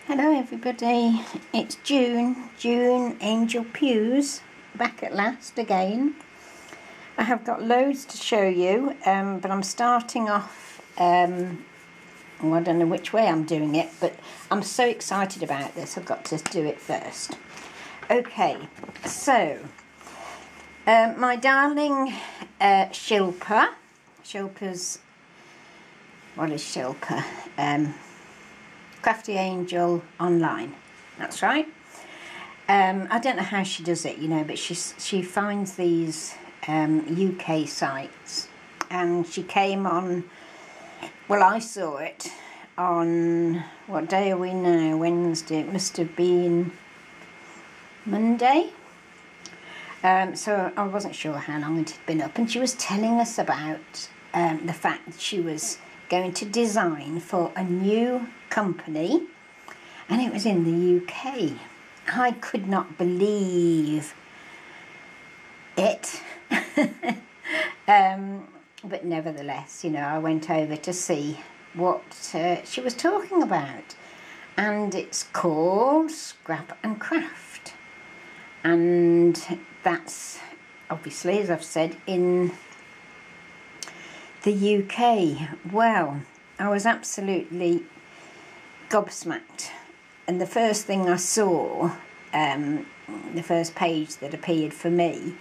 Hello everybody, it's June Angel Pews, back at last again. I have got loads to show you, but I'm starting off, I don't know which way I'm doing it, but I'm so excited about this, I've got to do it first. Okay, so, my darling Shilpa's, what is Shilpa? Crafty Angel online, that's right. I don't know how she does it, you know, but she finds these UK sites, and she came on, well, I saw it on, what day are we now? Wednesday. It must have been Monday. So I wasn't sure how long it had been up, and she was telling us about the fact that she was going to design for a new company, and it was in the UK. I could not believe it. But nevertheless, you know, I went over to see what she was talking about, and it's called Scrap and Craft, and that's obviously, as I've said, in the UK. Well, I was absolutely gobsmacked, and the first thing I saw, the first page that appeared for me,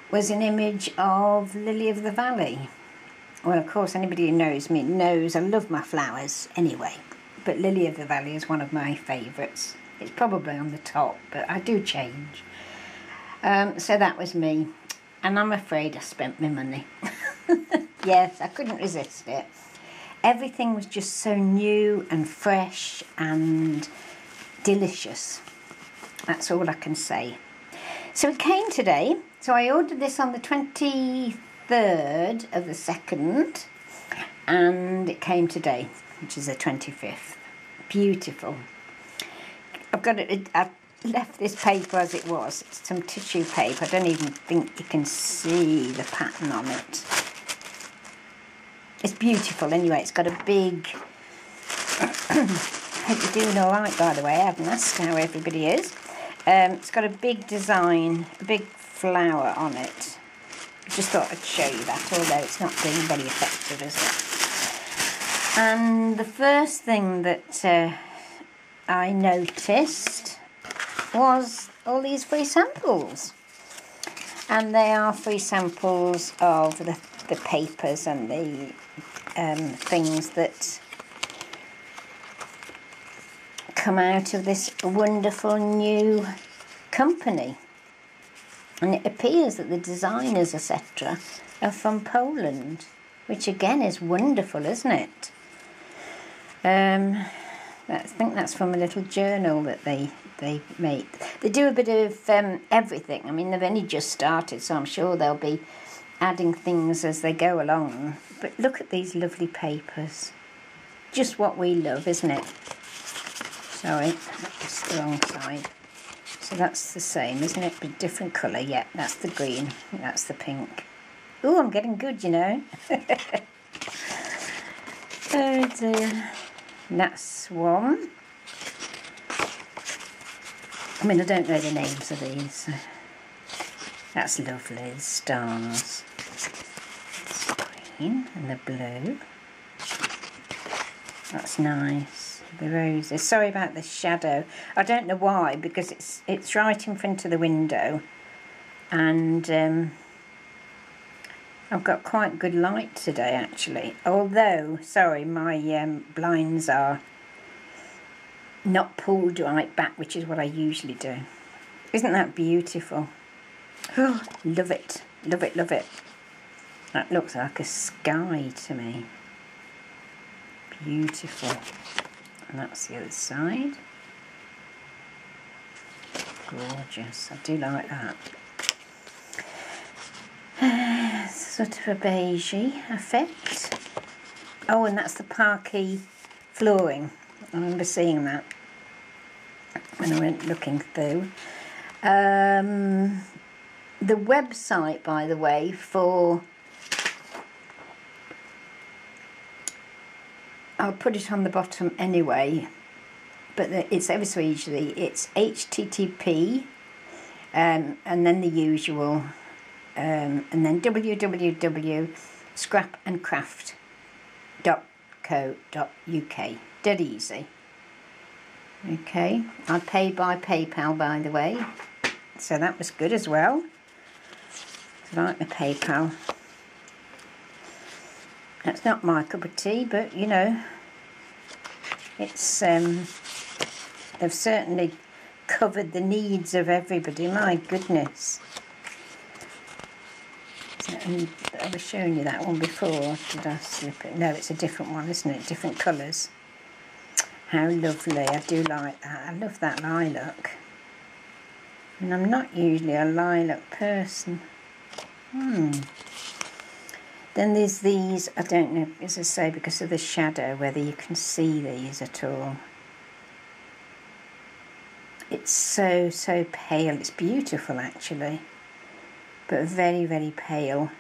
was an image of Lily of the Valley. Well, of course, anybody who knows me knows I love my flowers anyway, but Lily of the Valley is one of my favourites. It's probably on the top, but I do change. So that was me, and I'm afraid I spent my money. Yes, I couldn't resist it. Everything was just so new and fresh and delicious. That's all I can say. So it came today. So I ordered this on the 23rd of the 2nd, and it came today, which is the 25th. Beautiful. I've left this paper as it was. It's some tissue paper. I don't even think you can see the pattern on it. It's beautiful anyway. It's got a big... Hope you're doing all right, by the way. I haven't asked how everybody is. It's got a big design, a big flower on it. I just thought I'd show you that, although it's not being very effective, is it? And the first thing that I noticed was all these free samples. And they are free samples of the papers and the things that come out of this wonderful new company. And it appears that the designers, etc., are from Poland, which again is wonderful, isn't it? I think that's from a little journal that they make. They do a bit of everything. I mean, they've only just started, so I'm sure they'll be adding things as they go along. But look at these lovely papers. Just what we love, isn't it? Sorry, that's the wrong side. So that's the same, isn't it? But different colour. Yeah, that's the green. That's the pink. Oh, I'm getting good, you know. Oh dear. That's one. I mean, I don't know the names of these. So. That's lovely. The stars. The green and the blue. That's nice. The roses. Sorry about the shadow. I don't know why, because it's right in front of the window, and I've got quite good light today actually. Although, sorry, my blinds are not pulled right back, which is what I usually do. Isn't that beautiful? Oh, love it, love it, love it. That looks like a sky to me. Beautiful. And that's the other side. Gorgeous. I do like that. Sort of a beigey effect. Oh, and that's the parquet flooring. I remember seeing that when I went looking through. The website, by the way, for... I'll put it on the bottom anyway. but it's ever so easily. It's http and then the usual and then www.scrapandcraft.co.uk. Dead easy. Okay, I pay by PayPal, by the way, so that was good as well. I like my PayPal. That's not my cup of tea, but you know, it's they've certainly covered the needs of everybody. My goodness. So, I was showing you that one before. Did I slip it? No, it's a different one, isn't it? Different colours. How lovely. I do like that. I love that lilac. And I'm not usually a lilac person. Then there's these, I don't know, as I say, because of the shadow, whether you can see these at all. It's so, so pale. It's beautiful, actually, but very, very pale.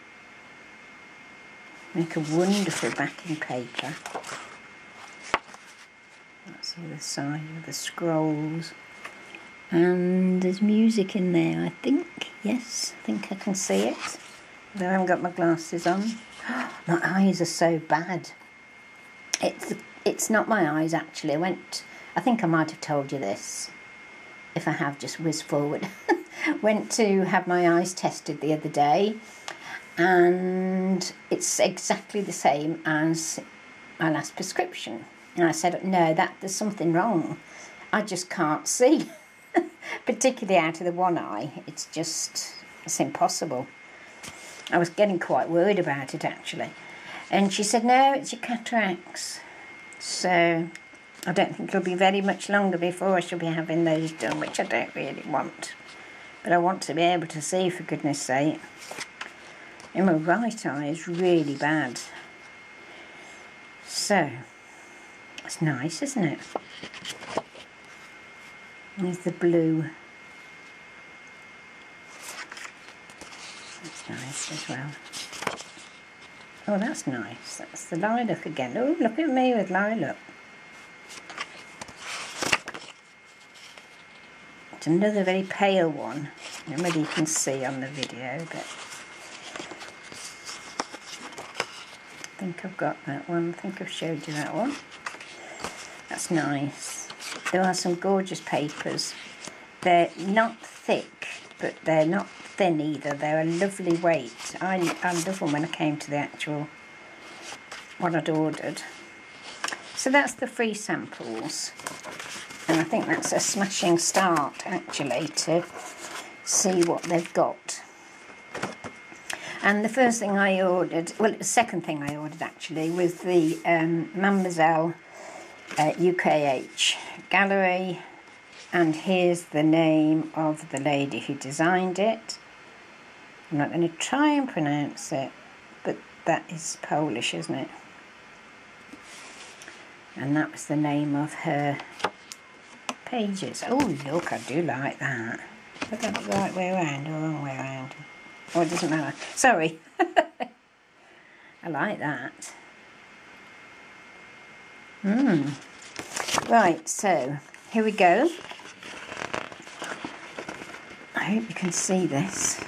Make a wonderful backing paper. That's the other side of the scrolls. And there's music in there, I think. Yes, I think I can see it. Though I haven't got my glasses on. My eyes are so bad. It's not my eyes, actually. I think I might have told you this. If I have, just whiz forward. Went to have my eyes tested the other day, and it's exactly the same as my last prescription. And I said, no, there's something wrong. I just can't see. Particularly out of the one eye. It's impossible. I was getting quite worried about it, actually. And she said, no, it's your cataracts. So I don't think it'll be very much longer before I shall be having those done, which I don't really want. But I want to be able to see, for goodness sake. And my right eye is really bad. So, it's nice, isn't it? There's the blue. That's nice as well. Oh, that's nice. That's the lilac again. Oh, look at me with lilac. It's another very pale one. I don't know whether you can see on the video, but I think I've got that one. I think I've showed you that one. That's nice. There are some gorgeous papers. They're not thick, but they're not thin either. They're a lovely weight. I love them when I came to the actual what I'd ordered. So that's the free samples. And I think that's a smashing start, actually, to see what they've got. And the first thing I ordered, well, the second thing I ordered, actually, was the Mademoiselle UKH gallery. And here's the name of the lady who designed it. I'm not going to try and pronounce it, but that is Polish, isn't it? And that was the name of her pages. Oh, look, I do like that. Is that the right way around or wrong way around? Oh, it doesn't matter. Sorry. I like that. Right, so here we go. I hope you can see this.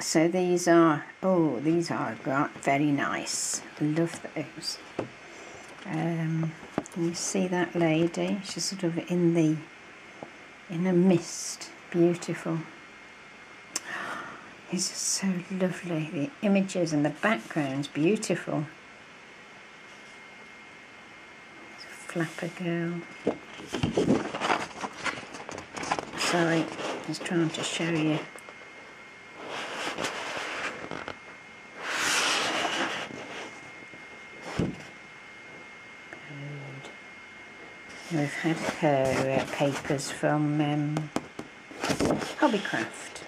So these are, very nice. I love those. Can you see that lady? She's sort of in a mist. Beautiful. These are so lovely. The images and the background's beautiful. It's a flapper girl. Sorry, I was trying to show you. We've had her papers from Hobbycraft,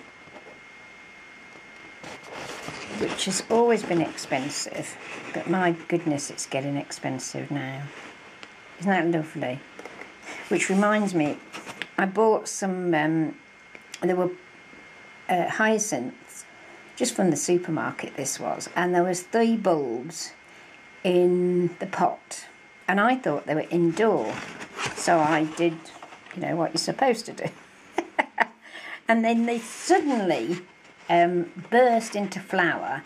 which has always been expensive, but my goodness, it's getting expensive now. Isn't that lovely? Which reminds me, I bought some, there were hyacinths, just from the supermarket this was, and there was 3 bulbs in the pot. and I thought they were indoor. So I did, you know, what you're supposed to do. And then they suddenly burst into flower,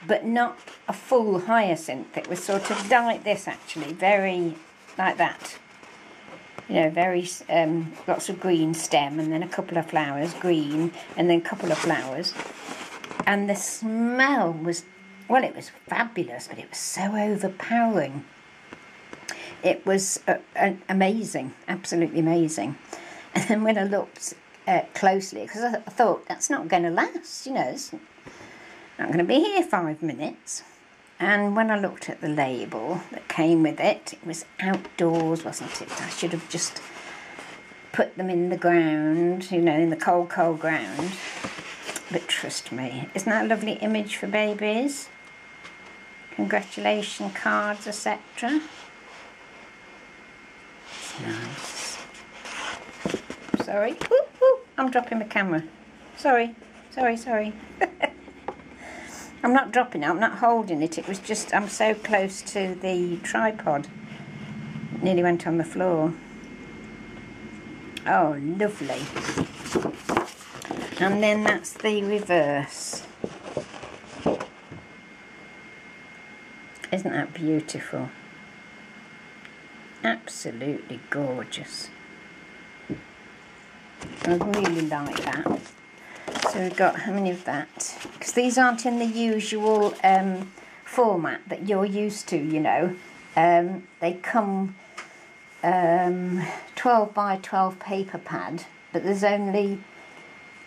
but not a full hyacinth. It was sort of like this, actually, very like that. You know, very lots of green stem, and then a couple of flowers, green, and then a couple of flowers. And the smell was, well, it was fabulous, but it was so overpowering. It was amazing, absolutely amazing. And then when I looked closely, because I thought, that's not going to last, you know, it's not going to be here 5 minutes. And when I looked at the label that came with it, it was outdoors, wasn't it? I should have just put them in the ground, you know, in the cold, cold ground. But trust me, isn't that a lovely image for babies? Congratulation cards, etc. It's nice. Sorry. Ooh, ooh, I'm dropping my camera. Sorry. I'm not dropping it, I'm not holding it. It was just, I'm so close to the tripod. It nearly went on the floor. Oh, lovely. And then that's the reverse. Isn't that beautiful? Absolutely gorgeous. I really like that. So we've got how many of that? Because these aren't in the usual format that you're used to, you know. They come 12 by 12 paper pad, but there's only,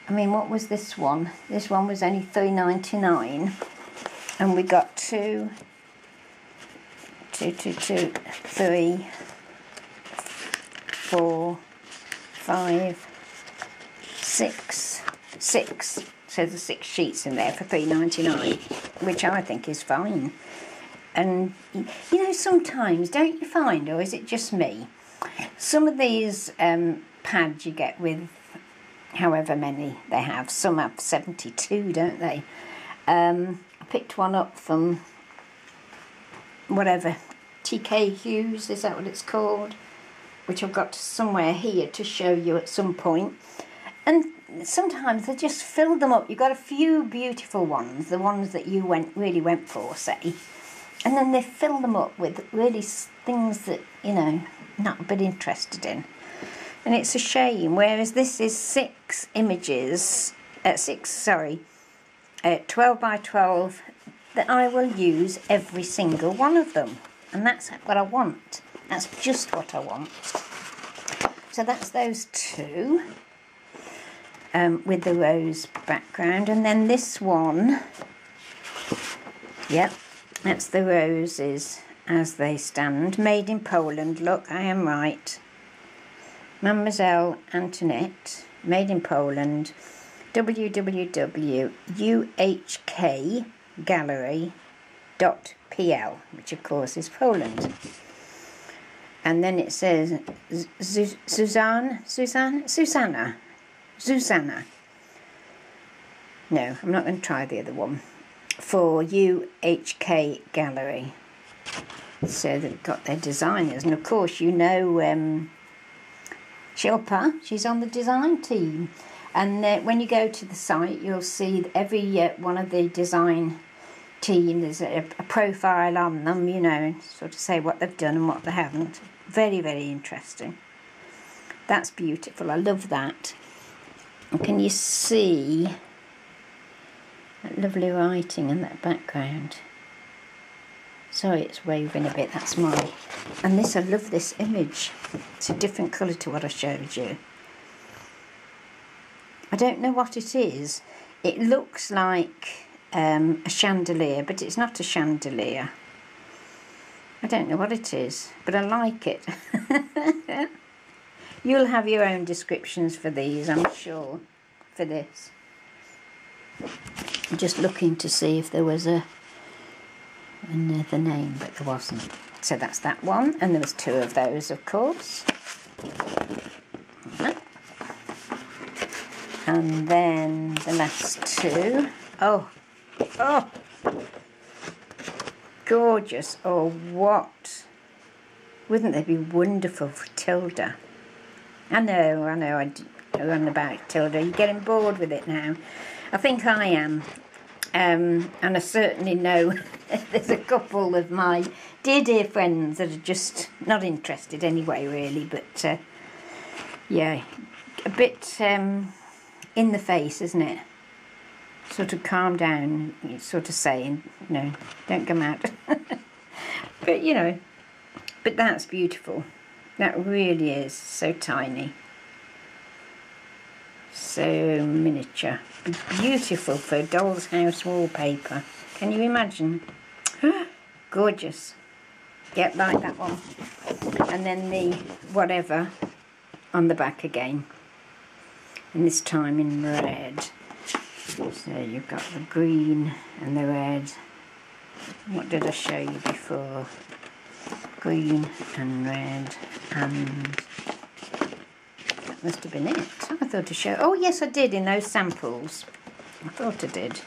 I mean, what was this one? This one was only $3.99, and we got 2, 3, 4, 5, 6. 6. So there's 6 sheets in there for $3.99, which I think is fine. And you know, sometimes, don't you find, or is it just me, some of these pads you get with however many they have, some have 72, don't they? I picked one up from whatever, TK Hughes, is that what it's called? Which I've got somewhere here to show you at some point. And sometimes they just fill them up. You've got a few beautiful ones, the ones that you really went for, say, and then they fill them up with really things that, you know, not a bit interested in. And it's a shame, whereas this is 6 images, 12 by 12, that I will use every single one of them. And that's what I want. That's just what I want. So that's those 2. With the rose background, and then this one, yep, that's the roses as they stand, made in Poland. Look, I am right. Mademoiselle Antoinette, made in Poland, www.uhkgallery.pl, which of course is Poland. And then it says Susanna. No, I'm not going to try the other one. For UHK Gallery. So they've got their designers. And of course, you know Shilpa, she's on the design team. And when you go to the site, you'll see every one of the design team, there's a profile on them, you know, sort of say what they've done and what they haven't. Very, very interesting. That's beautiful. I love that. And can you see that lovely writing in that background? Sorry, it's waving a bit, that's mine. And this, I love this image. It's a different colour to what I showed you. I don't know what it is. It looks like a chandelier, but it's not a chandelier. I don't know what it is, but I like it. You'll have your own descriptions for these, I'm sure, for this. I'm just looking to see if there was another name, but there wasn't. So that's that one, and there was 2 of those, of course. And then the last 2. Oh, gorgeous. Oh, what Wouldn't they be wonderful for Tilda? I know, I run about Tilda. You're getting bored with it now. I think I am. And I certainly know there's a couple of my dear friends that are just not interested anyway, really. But, yeah, a bit in the face, isn't it? Sort of calm down, sort of saying, no, don't come out. But, you know, but that's beautiful. That really is so tiny. So miniature. Beautiful for a doll's house wallpaper. Can you imagine? Gorgeous. Yep, like that one. And then the whatever on the back again. And this time in red. So you've got the green and the red. What did I show you before? Green and red, and that must have been it. I thought to show. Oh yes, I did in those samples. I thought I did.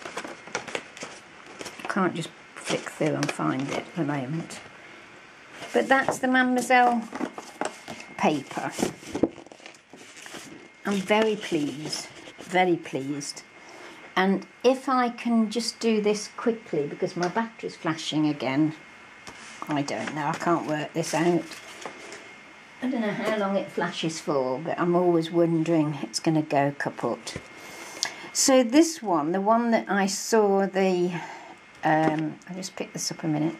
I can't just flick through and find it at the moment. But that's the Mademoiselle paper. I'm very pleased, very pleased. And if I can just do this quickly, because my battery's flashing again. I don't know, I can't work this out. I don't know how long it flashes for, but I'm always wondering it's going to go kaput. So this one, the one that I saw I'll just pick this up a minute.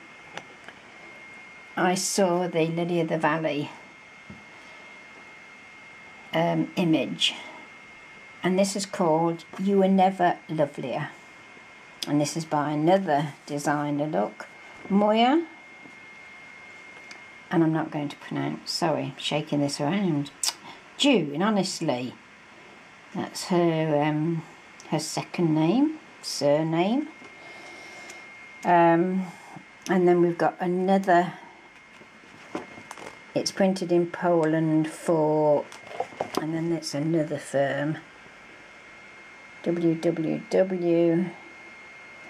I saw the Lily of the Valley image. And this is called You Were Never Lovelier. And this is by another designer, look, Moya. And I'm not going to pronounce, sorry, shaking this around. June, honestly. That's her second name, surname. And then we've got another, it's printed in Poland for, and then it's another firm. www,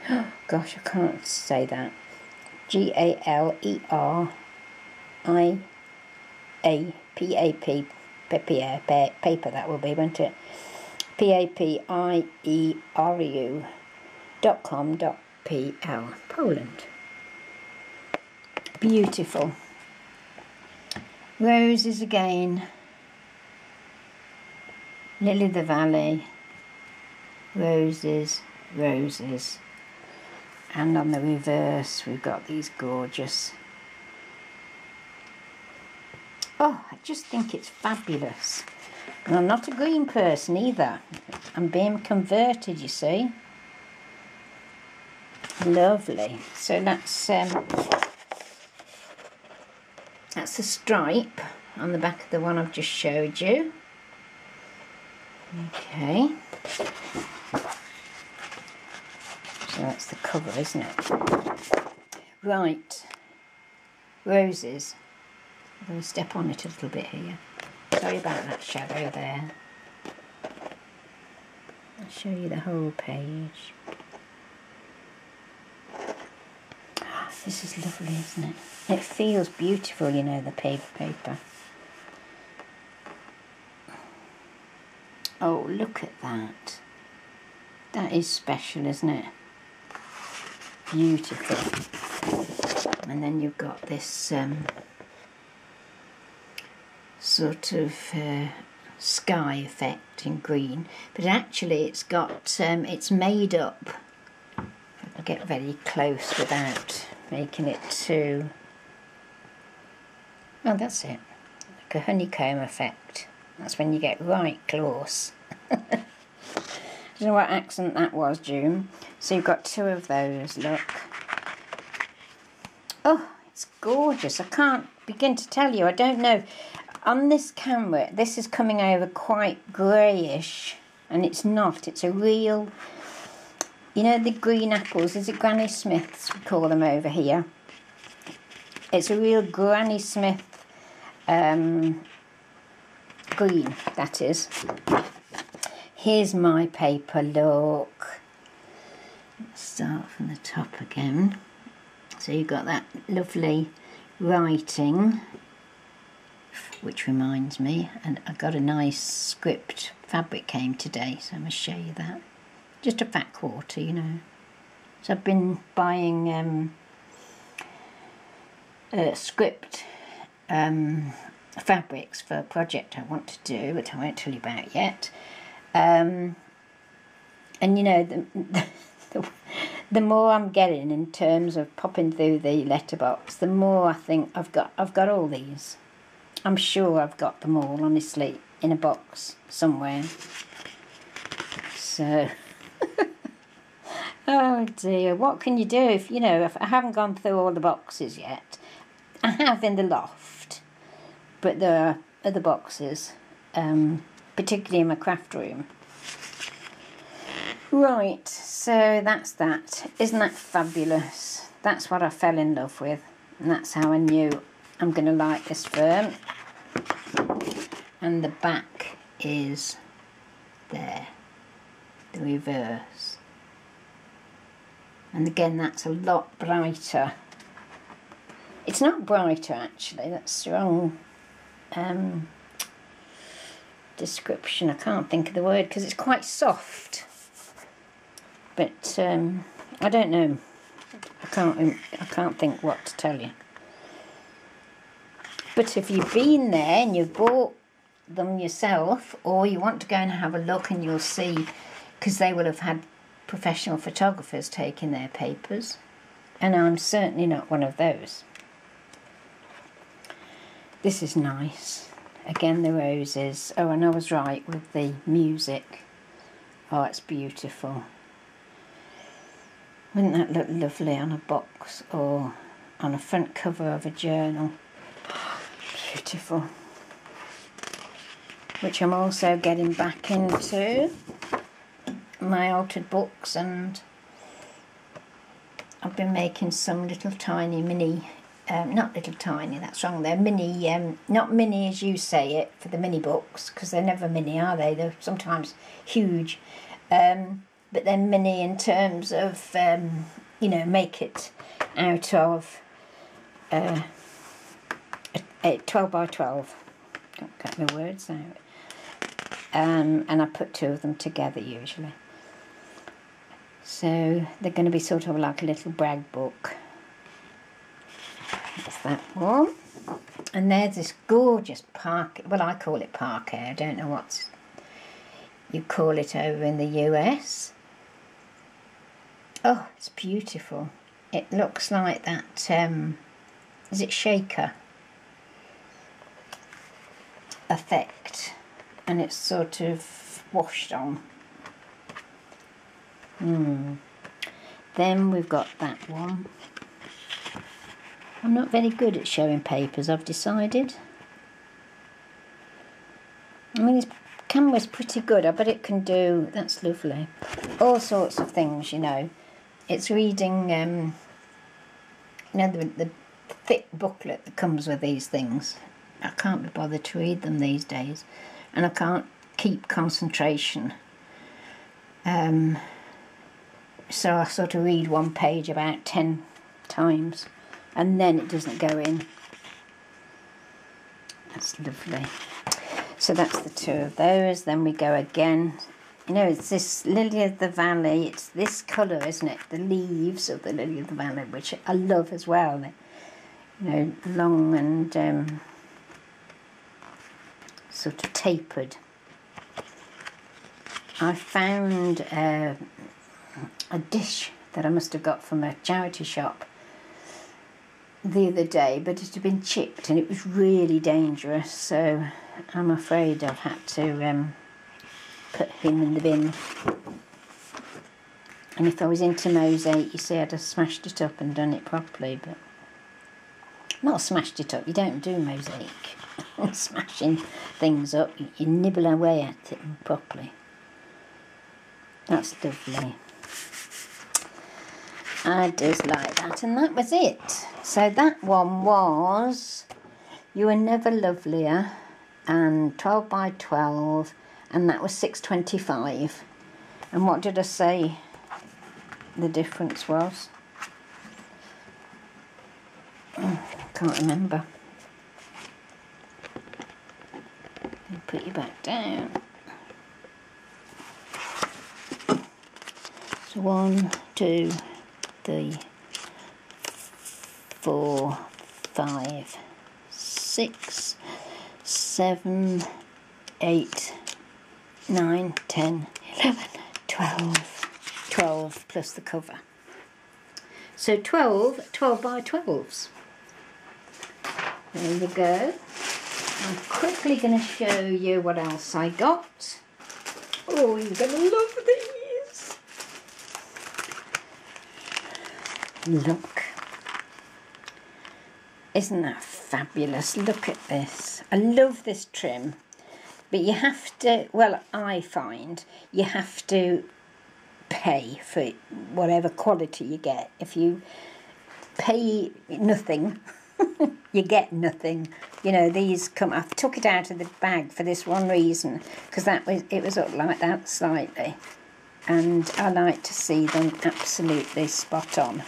oh gosh, I can't say that. G-A-L-E-R-I-A-P-A-P, paper that will be, won't it? PAPIERU.com.pl, Poland. Beautiful. Roses again. Lily of the Valley. Roses, roses. And on the reverse we've got these gorgeous. Oh, I just think it's fabulous. And I'm not a green person either. I'm being converted, you see. Lovely. So that's the stripe on the back of the one I've just showed you. Okay. So that's the cover, isn't it? Right. Roses. I'm going to step on it a little bit here. Sorry about that shadow there. I'll show you the whole page. This is lovely, isn't it? It feels beautiful, you know, the paper. Oh, look at that. That is special, isn't it? Beautiful. And then you've got this sort of sky effect in green. But actually it's got, it's made up. I'll get very close without making it too... Oh, that's it. Like a honeycomb effect. That's when you get right close. I don't know what accent that was, June. So you've got two of those, look. Oh, it's gorgeous. I can't begin to tell you. I don't know. On this camera, this is coming over quite greyish. And it's not. It's a real... You know the green apples? Is it Granny Smiths, we call them over here? It's a real Granny Smith green, that is. Here's my paper, look. Let's start from the top again. So you've got that lovely writing which reminds me, and I got a nice script fabric came today, so I must show you that. Just a fat quarter, you know. So I've been buying script fabrics for a project I want to do, which I won't tell you about yet. And you know, the more I'm getting in terms of popping through the letterbox, the more I think I've got all these. I'm sure I've got them all, honestly, in a box somewhere. So, oh dear, what can you do if, you know, if I haven't gone through all the boxes yet? I have in the loft, but there are other boxes, particularly in my craft room. Right, so that's that. Isn't that fabulous? That's what I fell in love with, and that's how I knew I'm going to like this firm. And the back is there, the reverse. And again, that's a lot brighter. It's not brighter actually, that's the wrong description. I can't think of the word because it's quite soft. But I don't know. I can't think what to tell you. But if you've been there and you've bought them yourself, or you want to go and have a look, and you'll see, because they will have had professional photographers taking their papers, and I'm certainly not one of those. This is nice. Again, the roses. Oh, and I was right with the music. Oh, it's beautiful. Wouldn't that look lovely on a box or on a front cover of a journal? Beautiful. Which I'm also getting back into my altered books, and I've been making some little tiny mini, not little tiny, that's wrong, they're mini, not mini as you say it for the mini books, because they're never mini, are they? They're sometimes huge. But they're mini in terms of, you know, make it out of a 12 by 12. Can't get my words out. And I put two of them together usually. So they're going to be sort of like a little brag book. That's that one. And there's this gorgeous parquet. Well, I call it parquet. I don't know what you call it over in the US. Oh, it's beautiful. It looks like that, is it shaker effect, and it's sort of washed on. Then we've got that one. I'm not very good at showing papers, I've decided. I mean, this camera's pretty good. I bet it can do, that's lovely, all sorts of things, you know. It's reading, you know, the thick booklet that comes with these things. I can't be bothered to read them these days, and I can't keep concentration. So I sort of read one page about 10 times, and then it doesn't go in. That's lovely. So that's the two of those. Then we go again. You know, it's this Lily of the Valley. It's this colour, isn't it? The leaves of the Lily of the Valley, which I love as well. They're, you know, long and sort of tapered. I found a dish that I must have got from a charity shop the other day, but it had been chipped and it was really dangerous, so I'm afraid I've had to put him in the bin. And if I was into mosaic, you see, I'd have smashed it up and done it properly, but not smashed it up. You don't do mosaic smashing things up. You nibble away at it properly. That's lovely. I just like that, and that was it. So that one was You Were Never Lovelier, and 12 by 12, and that was 6.25. And what did I say the difference was? Can't remember. put you back down. So 1, 2, 3, 4, 5, 6, 7, 8, 9, 10, 11, 12 plus the cover. So 12 by 12s. There we go. I'm quickly going to show you what else I got. Oh, you're going to love these. Look. Isn't that fabulous? Look at this. I love this trim. But you have to, well, I find you have to pay for whatever quality you get. If you pay nothing, you get nothing. You know, these come, I took it out of the bag for this one reason, because it was up like that slightly, and I like to see them absolutely spot on.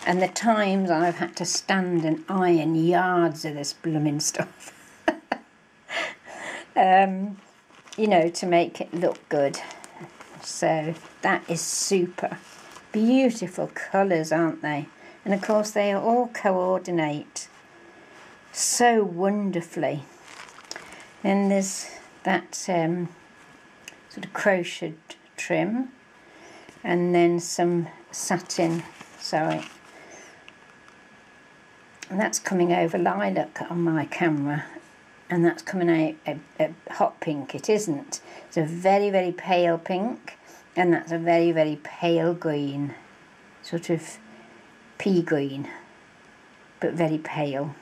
And the times I've had to stand and iron yards of this blooming stuff, you know, to make it look good. So that is super. Beautiful colours, aren't they? And of course they all coordinate so wonderfully. Then there's that sort of crocheted trim, and then some satin, sorry, and that's coming over lilac on my camera, and that's coming out a hot pink. It isn't. It's a very, very pale pink, and that's a very, very pale green, sort of pea green, but very pale.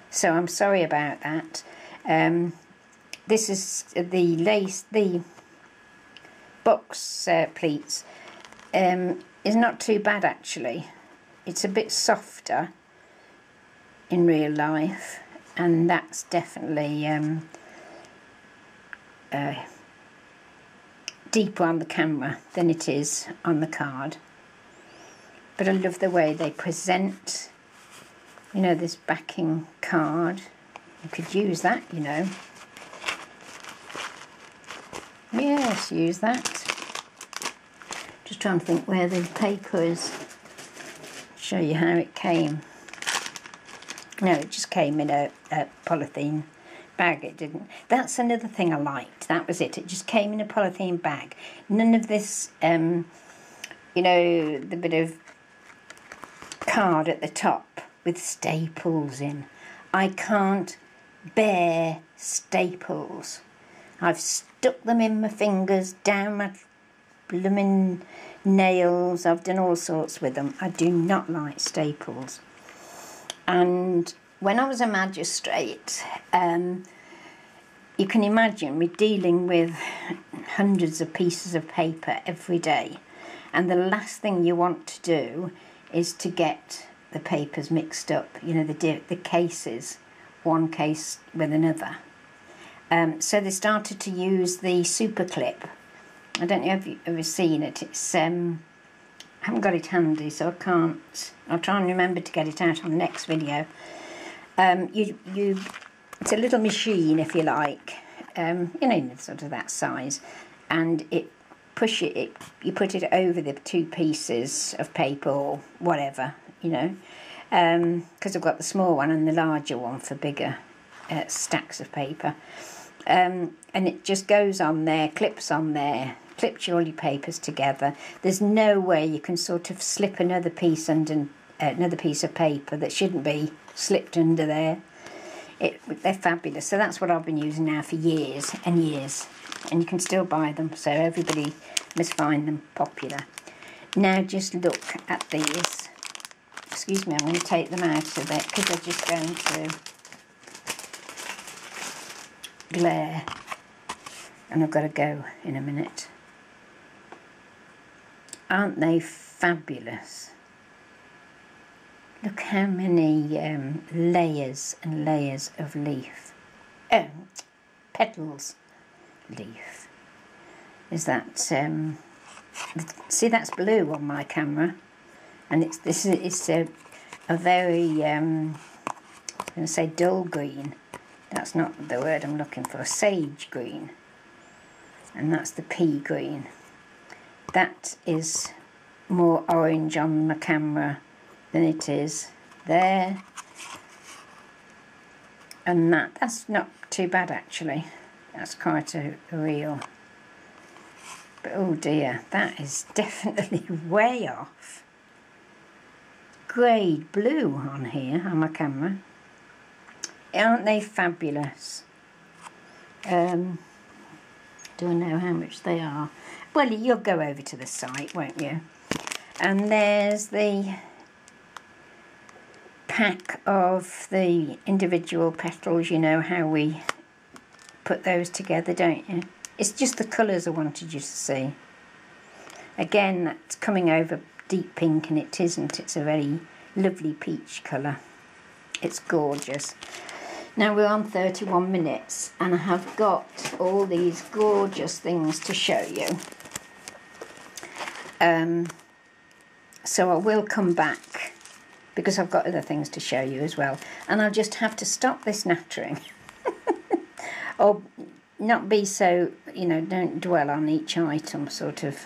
So I'm sorry about that. This is the lace, the box pleats is not too bad actually. It's a bit softer in real life, and that's definitely deeper on the camera than it is on the card. But I love the way they present, you know, this backing card. You could use that, you know. Yes, use that. Just trying to think where the paper is. Show you how it came. No, it just came in a polythene bag. It didn't. That's another thing I liked. That was it. It just came in a polythene bag. None of this, you know, the bit of card at the top with staples in. I can't bear staples. I've stuck them in my fingers, down my blooming nails. I've done all sorts with them. I do not like staples. And when I was a magistrate, you can imagine me dealing with hundreds of pieces of paper every day. And the last thing you want to do is to get the papers mixed up, you know, the cases, one case with another. So they started to use the super clip. I don't know if you've ever seen it. It's I haven't got it handy, so I can't. I'll try and remember to get it out on the next video. It's a little machine, if you like, you know, sort of that size, and you put it over the two pieces of paper or whatever, you know, because I've got the small one and the larger one for bigger stacks of paper, and it just goes on there, clips on there, clips all your papers together. There's no way you can sort of slip another piece under another piece of paper that shouldn't be slipped under there. They're fabulous. So that's what I've been using now for years and years, and you can still buy them, so everybody must find them popular. Now just look at these. Excuse me, I'm going to take them out of it because they're just going to glare, and I've got to go in a minute. Aren't they fabulous? Look how many layers and layers of leaf. Petals. Leaf. Is that, see, that's blue on my camera. And it's a very, I'm going to say dull green. That's not the word I'm looking for. Sage green. And that's the pea green. That is more orange on the camera than it is there. And that's not too bad actually. That's quite a real. But oh dear, that is definitely way off. Grade blue on here on my camera. Aren't they fabulous? Do I know how much they are? Well, you'll go over to the site, won't you? And there's the pack of the individual petals. You know how we put those together, don't you? It's just the colours I wanted you to see. Again, that's coming over deep pink, and it isn't. It's a very lovely peach colour. It's gorgeous. Now we're on 31 minutes and I have got all these gorgeous things to show you. So I will come back because I've got other things to show you as well. And I'll just have to stop this nattering. Or not be so, you know, don't dwell on each item, sort of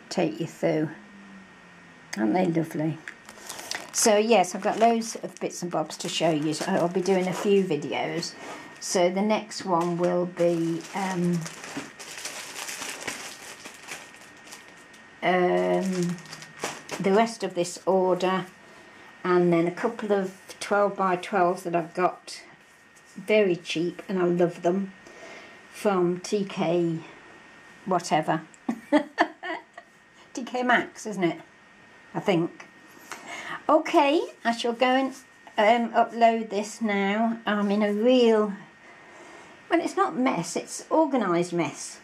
take you through. Aren't they lovely? So yes, I've got loads of bits and bobs to show you. So I'll be doing a few videos. So the next one will be the rest of this order, and then a couple of 12 by 12s that I've got very cheap, and I love them, from TK whatever. TK Maxx, isn't it? I think. Okay, I shall go and upload this now. I'm in a real, well, it's not mess, it's organised mess.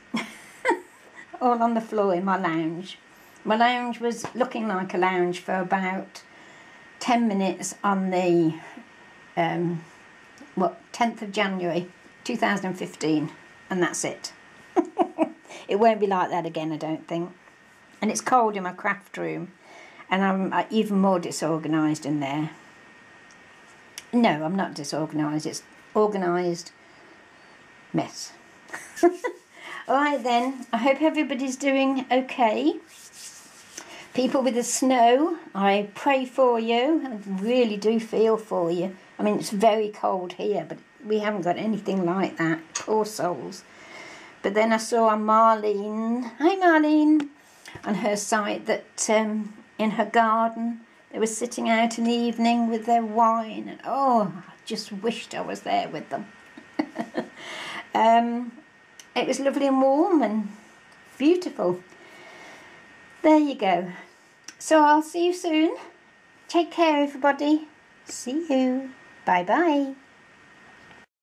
All on the floor in my lounge. My lounge was looking like a lounge for about 10 minutes on the 10th of January 2015, and that's it. It won't be like that again, I don't think. And it's cold in my craft room. And I'm even more disorganised in there. No, I'm not disorganised. It's organised mess. Alright then, I hope everybody's doing okay. People with the snow, I pray for you. I really do feel for you. I mean, it's very cold here, but we haven't got anything like that. Poor souls. But then I saw on Marlene, hi Marlene, on her site that in her garden they were sitting out in the evening with their wine, and oh, I just wished I was there with them. It was lovely and warm and beautiful. There you go. So I'll see you soon. Take care everybody. See you. Bye bye.